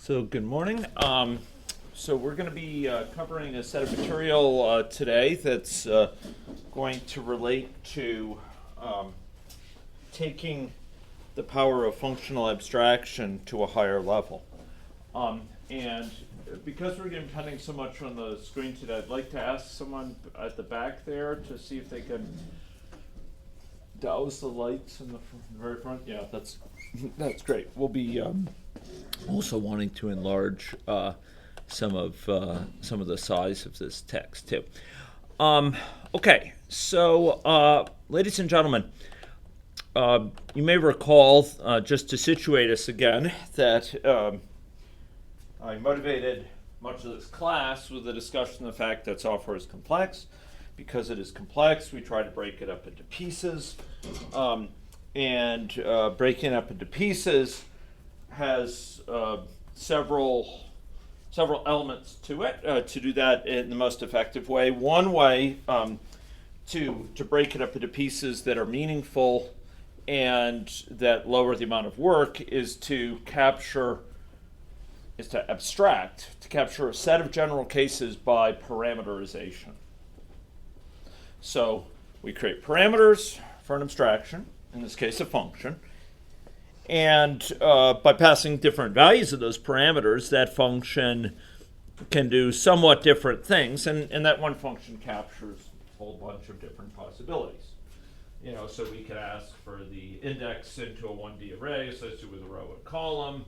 So good morning. So we're going to be covering a set of material today that's going to relate to taking the power of functional abstraction to a higher level. And because we're going to be depending so much on the screen today, I'd like to ask someone at the back there to see if they can douse the lights in the very front. Yeah, that's great. We'll be also wanting to enlarge some of the size of this text too. Okay, so ladies and gentlemen, you may recall, just to situate us again, that I motivated much of this class with a discussion of the fact that software is complex. Because it is complex, we try to break it up into pieces, and breaking it up into pieces has several elements to it. To do that in the most effective way, one way to break it up into pieces that are meaningful and that lower the amount of work is to abstract, to capture a set of general cases by parameterization. So we create parameters for an abstraction, in this case a function, and by passing different values of those parameters, that function can do somewhat different things, and that one function captures a whole bunch of different possibilities. So we could ask for the index into a 1D array associated with a row and column,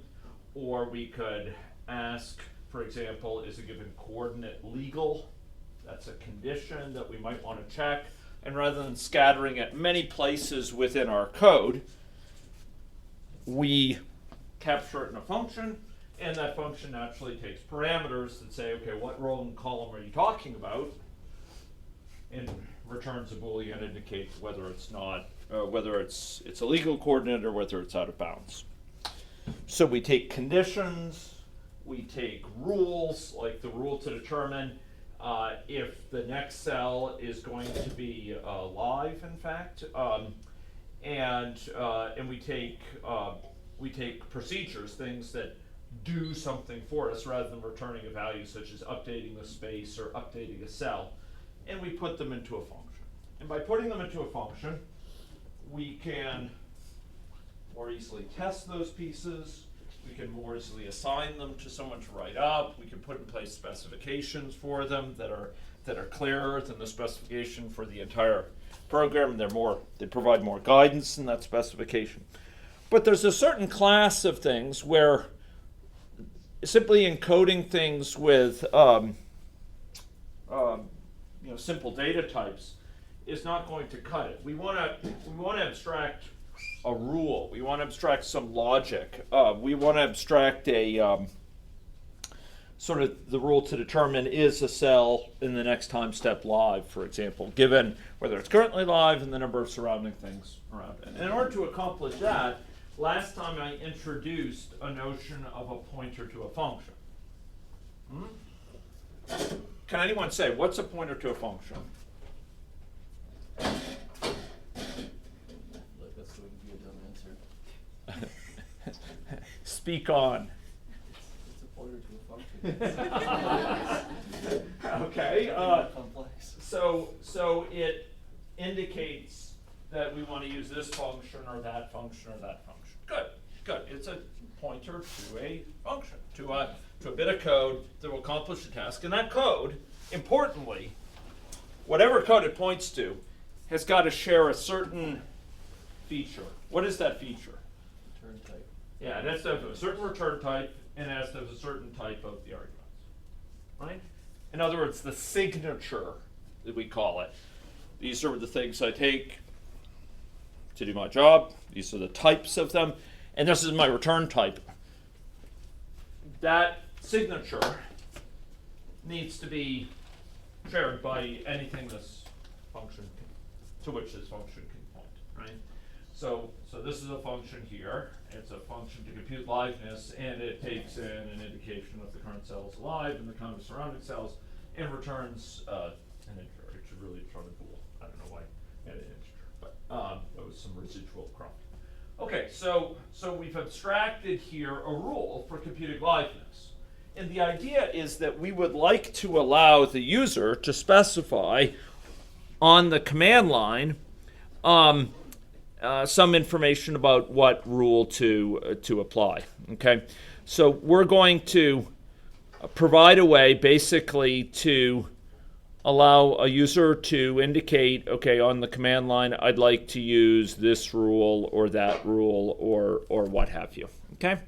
or we could ask, for example, is a given coordinate legal? That's a condition that we might want to check. And rather than scattering at many places within our code, we capture it in a function, and that function naturally takes parameters that say, okay, what row and column are you talking about? And returns a Boolean indicates whether it's not, whether it's a legal coordinate or whether it's out of bounds. So we take conditions, we take rules, like the rule to determine if the next cell is going to be live, in fact, and we take procedures, things that do something for us rather than returning a value such as updating the space or updating a cell, and we put them into a function. And by putting them into a function, we can more easily test those pieces. We can more easily assign them to someone to write up. We can put in place specifications for them that are clearer than the specification for the entire program. They provide more guidance in that specification. But there's a certain class of things where simply encoding things with simple data types is not going to cut it. We want to abstract a rule. We want to abstract some logic. We want to abstract a sort of the rule to determine is a cell in the next time step live, for example, given whether it's currently live and the number of surrounding things around it. And in order to accomplish that, last time I introduced a notion of a pointer to a function. Can anyone say, what's a pointer to a function? Speak on. It's a pointer to a function. Okay. Complex. So it indicates that we want to use this function or that function or that function. Good. It's a pointer to a function, to a bit of code that will accomplish a task. And that code, importantly, whatever code it points to, has got to share a certain feature. What is that feature? Return type. Yeah, it has to have a certain return type, and it has to have a certain type of the arguments, right? In other words, the signature, that we call it. These are the things I take to do my job. These are the types of them, and this is my return type. That signature needs to be shared by anything to which this function can point, right? So this is a function here. It's a function to compute liveness, and it takes in an indication of the current cell is alive and the count of surrounding cells, and returns an integer. It should really return a bool. I don't know why I had an integer, but it was some residual crump. Okay, so we've abstracted here a rule for computing liveness. And the idea is that we would like to allow the user to specify on the command line some information about what rule to apply. Okay, so we're going to provide a way basically to allow a user to indicate, okay, on the command line, I'd like to use this rule or that rule or what have you. Okay,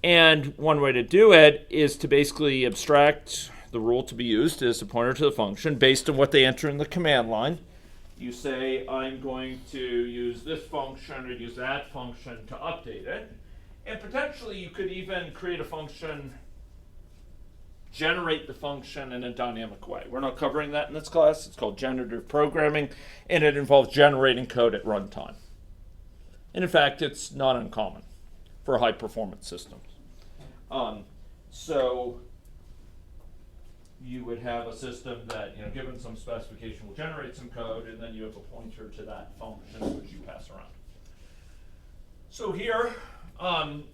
and one way to do it is to basically abstract the rule to be used as a pointer to the function based on what they enter in the command line. You say, I'm going to use this function or use that function to update it. And potentially you could even create a function, generate the function in a dynamic way. We're not covering that in this class. It's called generative programming, and it involves generating code at runtime. And in fact, it's not uncommon for high-performance systems. So you would have a system that, given some specification, will generate some code, and then you have a pointer to that function which you pass around. So here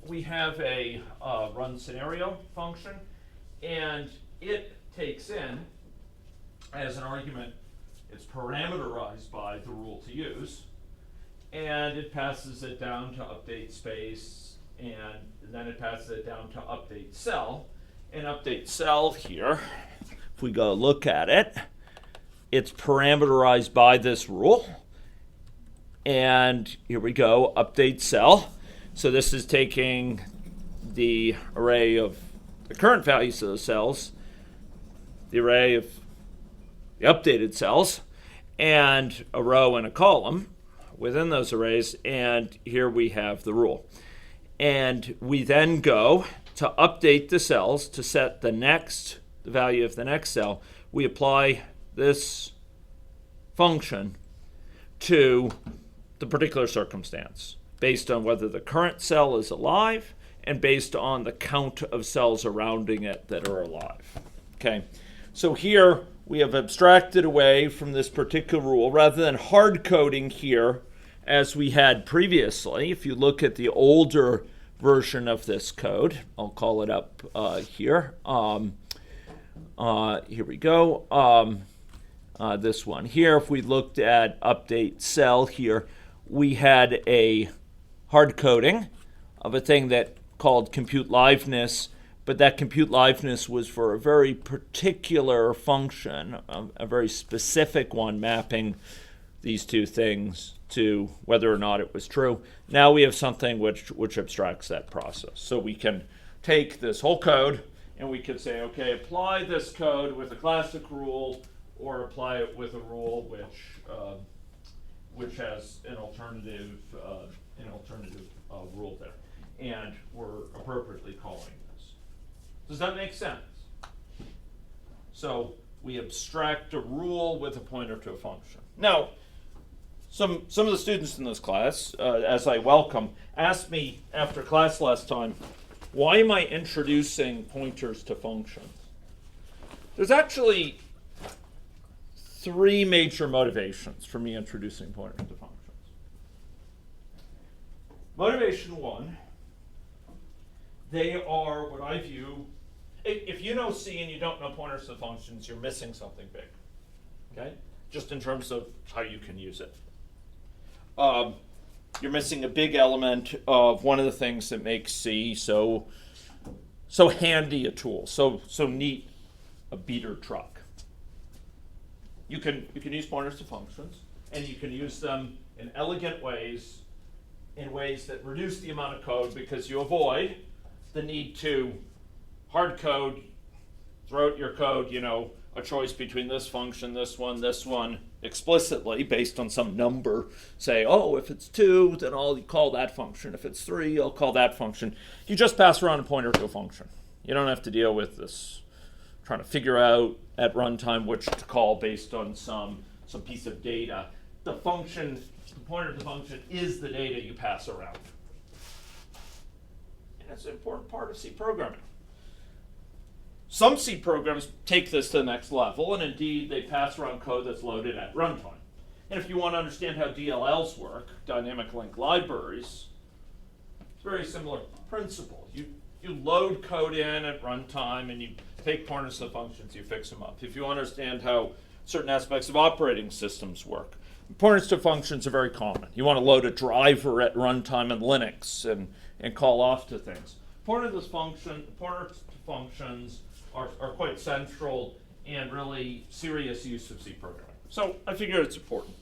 we have a run scenario function, and it takes in, as an argument, it's parameterized by the rule to use, and it passes it down to update space, and then it passes it down to update cell. And update cell here, if we go look at it, it's parameterized by this rule. And here we go, update cell. So this is taking the array of the current values of the cells, the array of the updated cells, and a row and a column within those arrays, and here we have the rule. And we then go to update the cells to set the value of the next cell. We apply this function to the particular circumstance based on whether the current cell is alive and based on the count of cells surrounding it that are alive. Okay, so here we have abstracted away from this particular rule rather than hard coding here as we had previously. If you look at the older version of this code, I'll call it up here. Here we go. This one here, if we looked at update cell here, we had a hard coding of a thing that called compute liveness, but that compute liveness was for a very particular function, a very specific one, mapping these two things to whether or not it was true. Now we have something which abstracts that process. So we can take this whole code and we can say, okay, apply this code with a classic rule or apply it with a rule which has an alternative rule there. And we're appropriately calling this. Does that make sense? So we abstract a rule with a pointer to a function. Now, some of the students in this class, as I welcome, asked me after class last time, why am I introducing pointers to functions? There's actually three major motivations for me introducing pointers to functions. Motivation one, they are what I view, if you know C and you don't know pointers to functions, you're missing something big, okay? Just in terms of how you can use it. You're missing a big element of one of the things that makes C so handy a tool, so neat a beater truck. You can use pointers to functions, and you can use them in elegant ways, in ways that reduce the amount of code because you avoid the need to hard code throughout your code, a choice between this function, this one, explicitly based on some number. Say, oh, if it's 2, then I'll call that function. If it's 3, I'll call that function. You just pass around a pointer to a function. You don't have to deal with this trying to figure out at runtime which to call based on some piece of data. The function, the pointer to the function is the data you pass around. And that's an important part of C programming. Some C programs take this to the next level, and indeed they pass around code that's loaded at runtime. And if you want to understand how DLLs work, dynamic link libraries, it's a very similar principle. You load code in at runtime and you take pointers to the functions, you fix them up. If you understand how certain aspects of operating systems work, pointers to functions are very common. You want to load a driver at runtime in Linux and call off to things. Pointers to functions are quite central and really serious use of C programming. So I figure it's important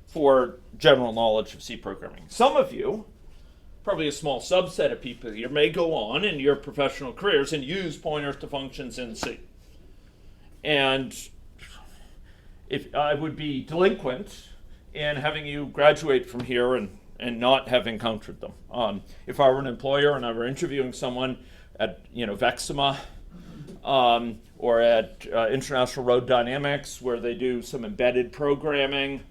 for general knowledge of C programming. Some of you, probably a small subset of people here, may go on in your professional careers and use pointers to functions in C. And if I would be delinquent in having you graduate from here and not have encountered them. If I were an employer and I were interviewing someone at Vexima or at International Road Dynamics, where they do some embedded programming,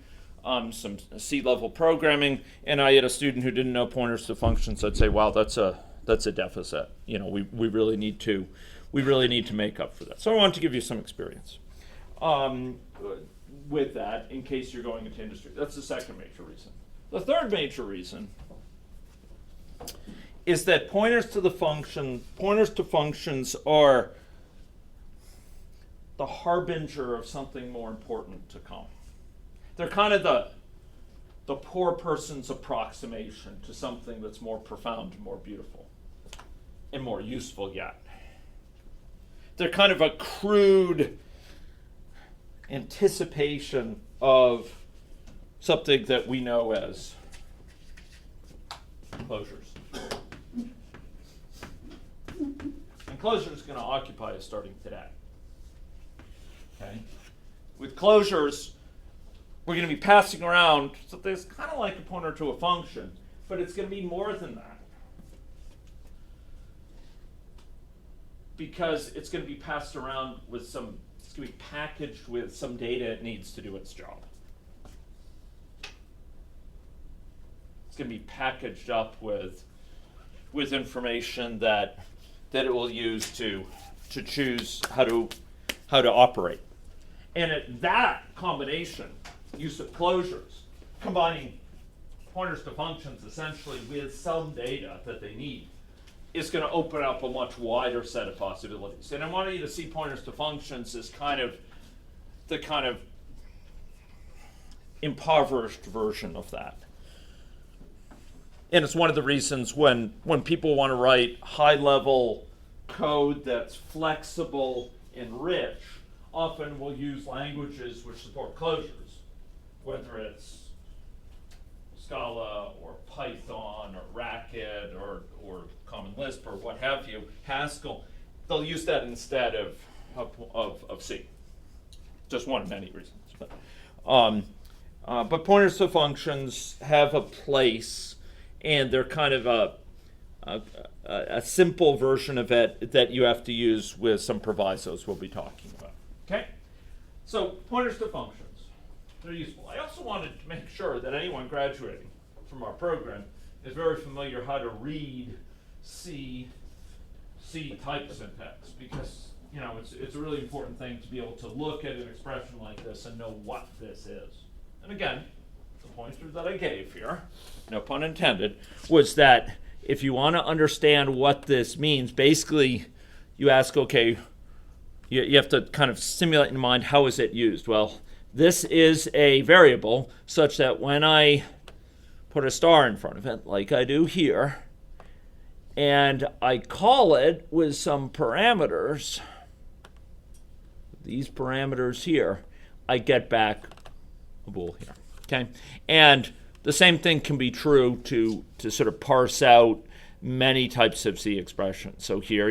some C-level programming, and I had a student who didn't know pointers to functions, I'd say, wow, that's a deficit. We really need to make up for that. So I wanted to give you some experience with that in case you're going into industry. That's the second major reason. The third major reason is that pointers to functions are the harbinger of something more important to come. They're kind of the poor person's approximation to something that's more profound and more beautiful and more useful yet. They're kind of a crude anticipation of something that we know as closures. And closure is going to occupy us starting today. Okay? With closures, we're going to be passing around something that's kind of like a pointer to a function, but it's going to be more than that. Because it's going to be passed around with it's going to be packaged with some data it needs to do its job. It's going to be packaged up with information that it will use to choose how to operate. And at that combination, use of closures, combining pointers to functions essentially with some data that they need, is going to open up a much wider set of possibilities. And I want you to see pointers to functions as the kind of impoverished version of that. And it's one of the reasons when people want to write high-level code that's flexible and rich, often we'll use languages which support closures, whether it's Scala or Python or Racket or Common Lisp or what have you, Haskell. They'll use that instead of C. Just one of many reasons. But pointers to functions have a place, and they're kind of a simple version of it that you have to use with some provisos we'll be talking about. Okay? So pointers to functions, they're useful. I also wanted to make sure that anyone graduating from our program is very familiar how to read C type syntax, because it's a really important thing to be able to look at an expression like this and know what this is. And again, the pointer that I gave here, no pun intended, was that if you want to understand what this means, basically you ask, okay, you have to kind of simulate in mind how is it used. Well, this is a variable such that when I put a star in front of it, like I do here, and I call it with some parameters, these parameters here, I get back a bool here. Okay, and the same thing can be true to sort of parse out many types of C expressions. So here,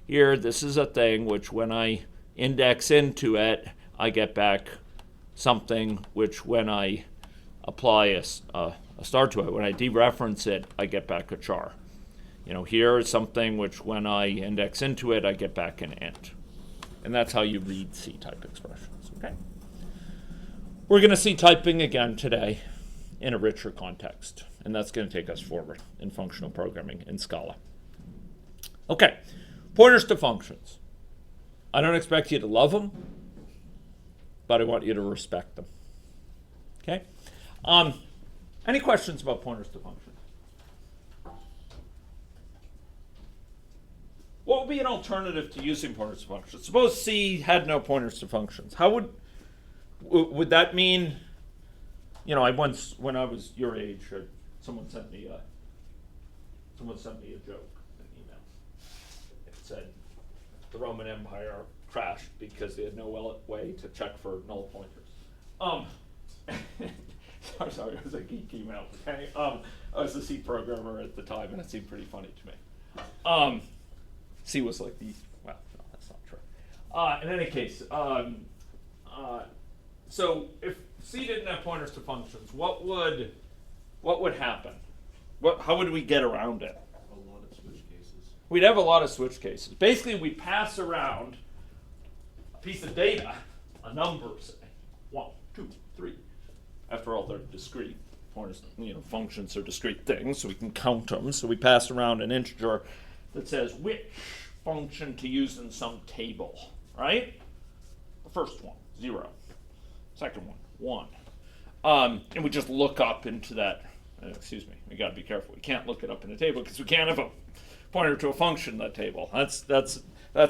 here this is a thing which when I index into it, I get back something which when I apply a star to it, when I dereference it, I get back a char. Here is something which when I index into it, I get back an int. And that's how you read C-type expressions. Okay. We're going to see typing again today in a richer context, and that's going to take us forward in functional programming in Scala. Okay, pointers to functions. I don't expect you to love them, but I want you to respect them. Okay. Any questions about pointers to functions? What would be an alternative to using pointers to functions? Suppose C had no pointers to functions. How would that mean? You know, I once, when I was your age, someone sent me a joke, an email. It said the Roman Empire crashed because they had no way to check for null pointers. Sorry, it was a geek email. Okay, I was a C programmer at the time, and it seemed pretty funny to me. C was like well, no, that's not true. In any case, so if C didn't have pointers to functions, what would happen? How would we get around it? A lot of switch cases. We'd have a lot of switch cases. Basically, we pass around a piece of data, a number, say, 1, 2, 3. After all, they're discrete. Pointers, functions are discrete things, so we can count them. So we pass around an integer that says which function to use in some table, right? The first one, 0. Second one, 1. And we just look up into that. Excuse me, we got to be careful. We can't look it up in a table because we can't have a pointer to a function in that table. That's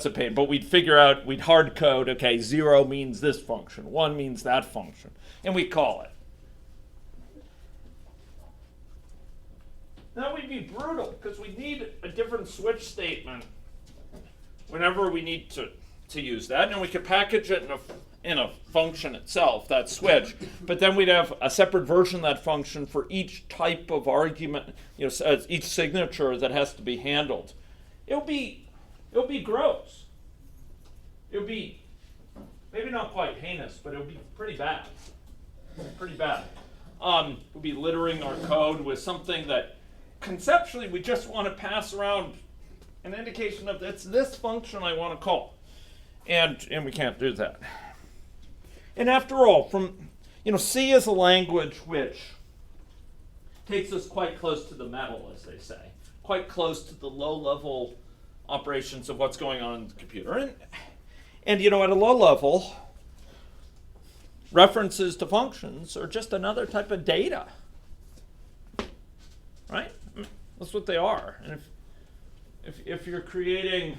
a pain. But we'd hard code, okay, 0 means this function, 1 means that function, and we call it. That would be brutal because we need a different switch statement whenever we need to use that, and we could package it in a function itself, that switch, but then we'd have a separate version of that function for each type of argument, each signature that has to be handled. It'll be gross. It'll be maybe not quite heinous, but it'll be pretty bad. We'll be littering our code with something that conceptually we just want to pass around an indication of it's this function I want to call, and we can't do that. And after all, C is a language which takes us quite close to the metal, as they say, quite close to the low-level operations of what's going on in the computer. And at a low level, references to functions are just another type of data, right? That's what they are. And if you're creating,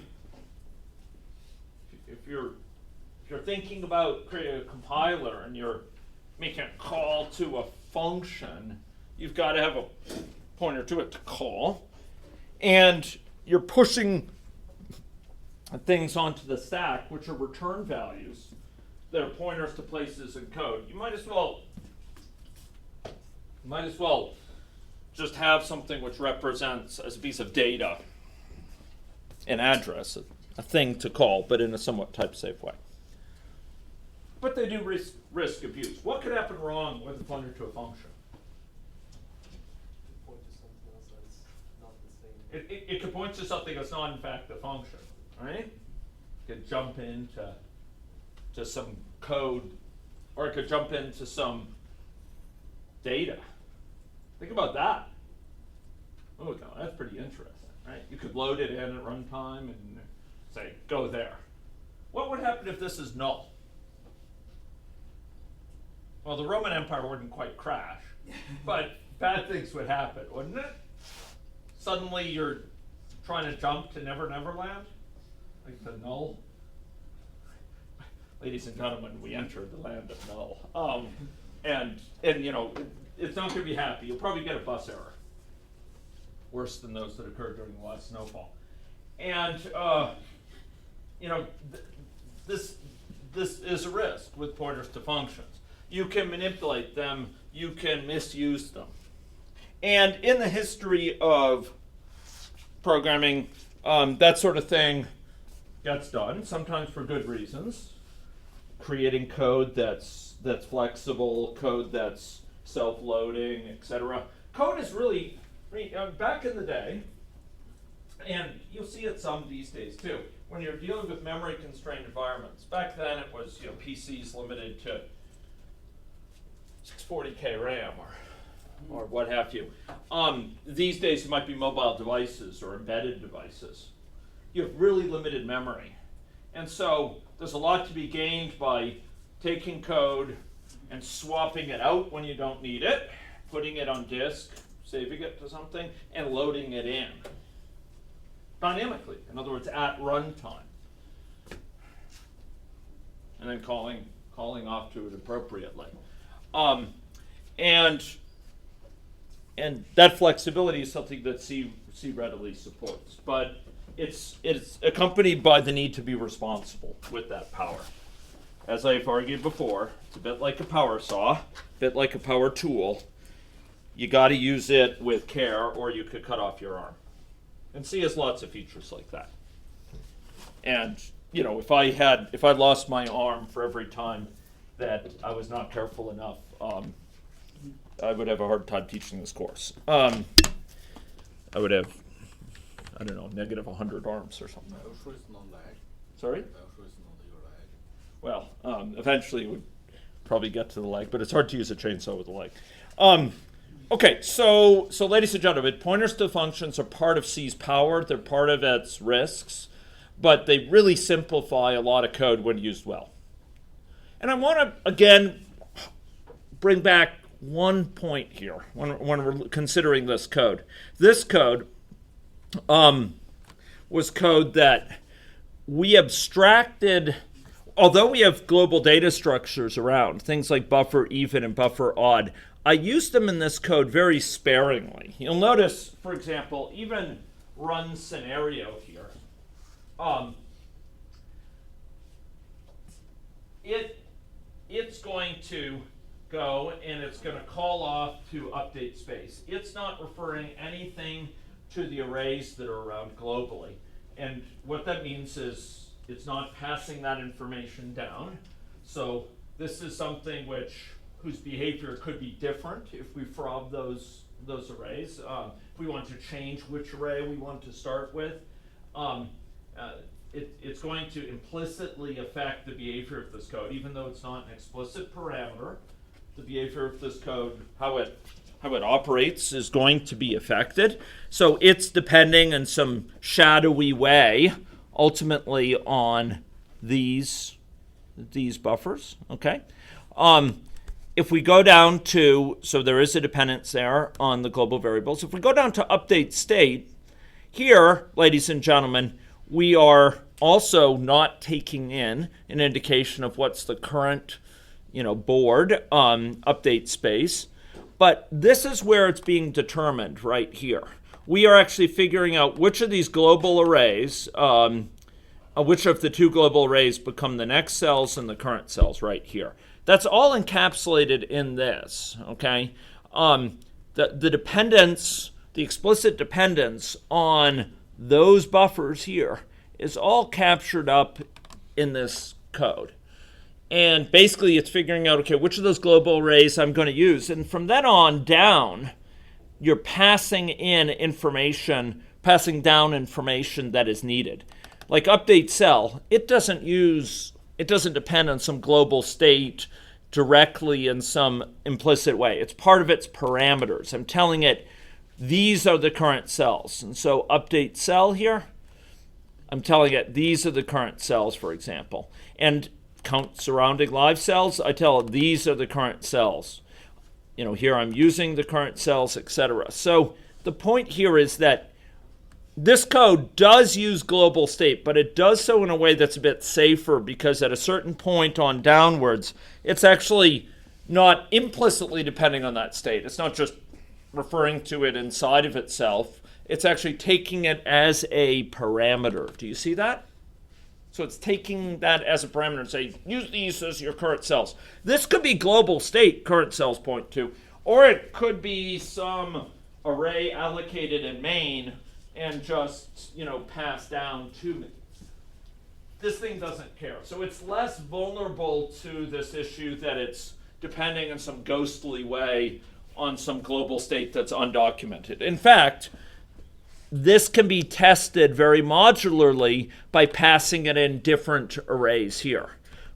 if you're thinking about creating a compiler and you're making a call to a function, you've got to have a pointer to it to call. And you're pushing things onto the stack, which are return values that are pointers to places in code. You might as well just have something which represents as a piece of data an address, a thing to call, but in a somewhat type-safe way. But they do risk abuse. What could happen wrong with a pointer to a function? Point to something else that's not the same. It could point to something that's not in fact a function, right? It could jump into some code, or it could jump into some data. Think about that. Oh, no, that's pretty interesting, right? You could load it in at runtime and say, go there. What would happen if this is null? Well, the Roman Empire wouldn't quite crash, but bad things would happen, wouldn't it? Suddenly you're trying to jump to Never Never Land, like the null. Ladies and gentlemen, we entered the land of null. And it's not going to be happy. You'll probably get a bus error, worse than those that occurred during the last snowfall. And this is a risk with pointers to functions. You can manipulate them. You can misuse them. And in the history of programming, that sort of thing gets done, sometimes for good reasons. Creating code that's flexible, code that's self-loading, etc. Code is really, back in the day, and you'll see it some these days too, when you're dealing with memory-constrained environments. Back then it was PCs limited to 640K RAM or what have you. These days it might be mobile devices or embedded devices. You have really limited memory. And so there's a lot to be gained by taking code, and swapping it out when you don't need it, putting it on disk, saving it to something, and loading it in dynamically. In other words, at runtime. And then calling off to it appropriately. And that flexibility is something that C readily supports. But it's accompanied by the need to be responsible with that power. As I've argued before, it's a bit like a power saw, a bit like a power tool. You got to use it with care, or you could cut off your arm. And C has lots of features like that. And you know, if I lost my arm for every time that I was not careful enough, I would have a hard time teaching this course. I would have, I don't know, negative 100 arms or something. Sorry? Well, eventually it would probably get to the leg, but it's hard to use a chainsaw with a leg. Okay, so ladies and gentlemen, pointers to functions are part of C's power. They're part of its risks, but they really simplify a lot of code when used well. And I want to, again, bring back one point here when we're considering this code. This code was code that we abstracted. Although we have global data structures around, things like buffer even and buffer odd, I used them in this code very sparingly. You'll notice, for example, even run scenario here. It's going to go and it's going to call off to update space. It's not referring anything to the arrays that are around globally. And what that means is it's not passing that information down. So this is something whose behavior could be different if we frob those arrays. If we want to change which array we want to start with, it's going to implicitly affect the behavior of this code, even though it's not an explicit parameter. The behavior of this code, how it operates, is going to be affected. So it's depending in some shadowy way ultimately on these buffers, okay? If we go down to, so there is a dependence there on the global variables. If we go down to update state, here, ladies and gentlemen, we are also not taking in an indication of what's the current, board update space. But this is where it's being determined right here. We are actually figuring out which of these global arrays, which of the two global arrays become the next cells and the current cells right here. That's all encapsulated in this, okay? The dependence, the explicit dependence on those buffers here is all captured up in this code. And basically it's figuring out, okay, which of those global arrays I'm going to use. And from then on down, you're passing in information, passing down information that is needed. Like update cell, it doesn't depend on some global state directly in some implicit way. It's part of its parameters. I'm telling it, these are the current cells. And so update cell here, I'm telling it, these are the current cells, for example. And count surrounding live cells, I tell it, these are the current cells. Here I'm using the current cells, etc. So the point here is that this code does use global state, but it does so in a way that's a bit safer, because at a certain point on downwards, it's actually not implicitly depending on that state. It's not just referring to it inside of itself. It's actually taking it as a parameter. Do you see that? So it's taking that as a parameter and saying, use these as your current cells. This could be global state, current cells point to, or it could be some array allocated in main and just, pass down to me. This thing doesn't care. So it's less vulnerable to this issue that it's depending in some ghostly way on some global state that's undocumented. In fact, this can be tested very modularly by passing it in different arrays here.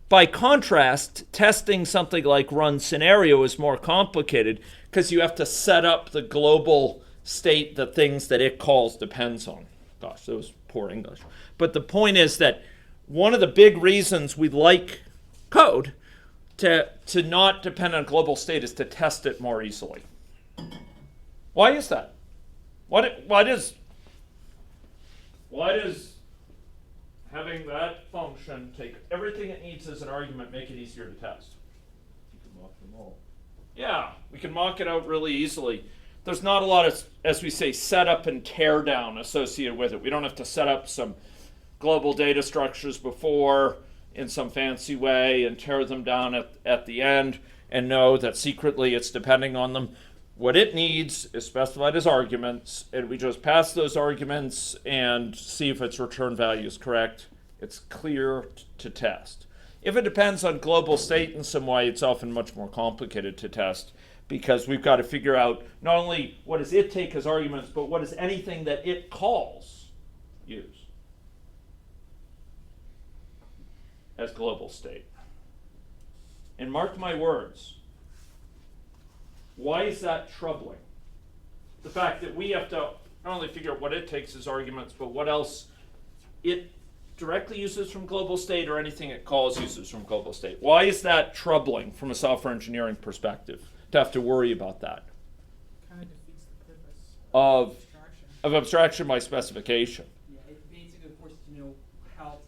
By contrast, testing something like run scenario is more complicated because you have to set up the global state the things that it calls depends on. Gosh, that was poor English. But the point is that one of the big reasons we like code to not depend on global state is to test it more easily. Why is that? Why does having that function take everything it needs as an argument, make it easier to test? You can mock them all. Yeah, we can mock it out really easily. There's not a lot of, as we say, setup and tear down associated with it. We don't have to set up some global data structures before in some fancy way and tear them down at the end and know that secretly it's depending on them. What it needs is specified as arguments, and we just pass those arguments and see if its return value is correct. It's clear to test. If it depends on global state in some way, it's often much more complicated to test because we've got to figure out not only what does it take as arguments, but what does anything that it calls use as global state. And mark my words, why is that troubling? The fact that we have to not only figure out what it takes as arguments, but what else it directly uses from global state or anything it calls uses from global state. Why is that troubling from a software engineering perspective to have to worry about that? Kind of defeats the purpose Of abstraction. abstraction by specification. Yeah, it basically forces you to know how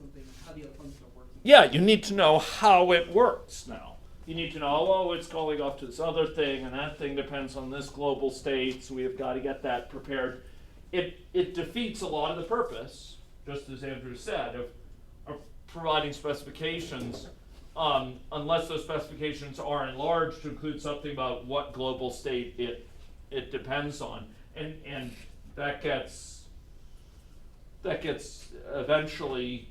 the other functions are working. Yeah, you need to know how it works now. You need to know, oh, it's calling off to this other thing, and that thing depends on this global state, so we have got to get that prepared. It defeats a lot of the purpose, just as Andrew said, of providing specifications, unless those specifications are enlarged to include something about what global state it depends on. And that gets eventually,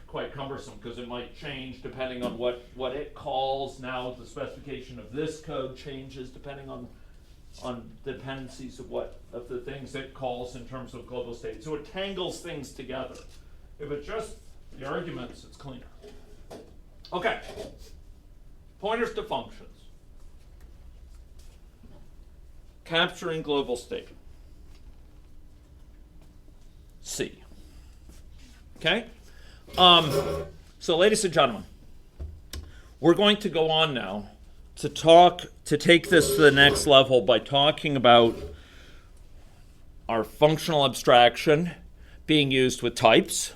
quite cumbersome because it might change depending on what it calls. Now the specification of this code changes depending on dependencies of the things it calls in terms of global state. So it tangles things together. If it's just the arguments, it's cleaner. Okay. Pointers to functions. Capturing global state. C. Okay? So ladies and gentlemen, we're going to go on now to take this to the next level by talking about our functional abstraction being used with types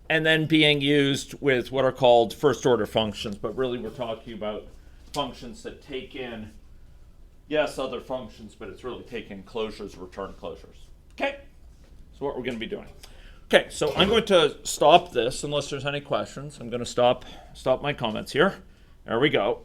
and then being used with what are called first order functions, but really we're talking about functions that take in, yes, other functions, but it's really taking closures, return closures. Okay? So what we're going to be doing. Okay, so I'm going to stop this unless there's any questions. I'm going to stop my comments here. There we go.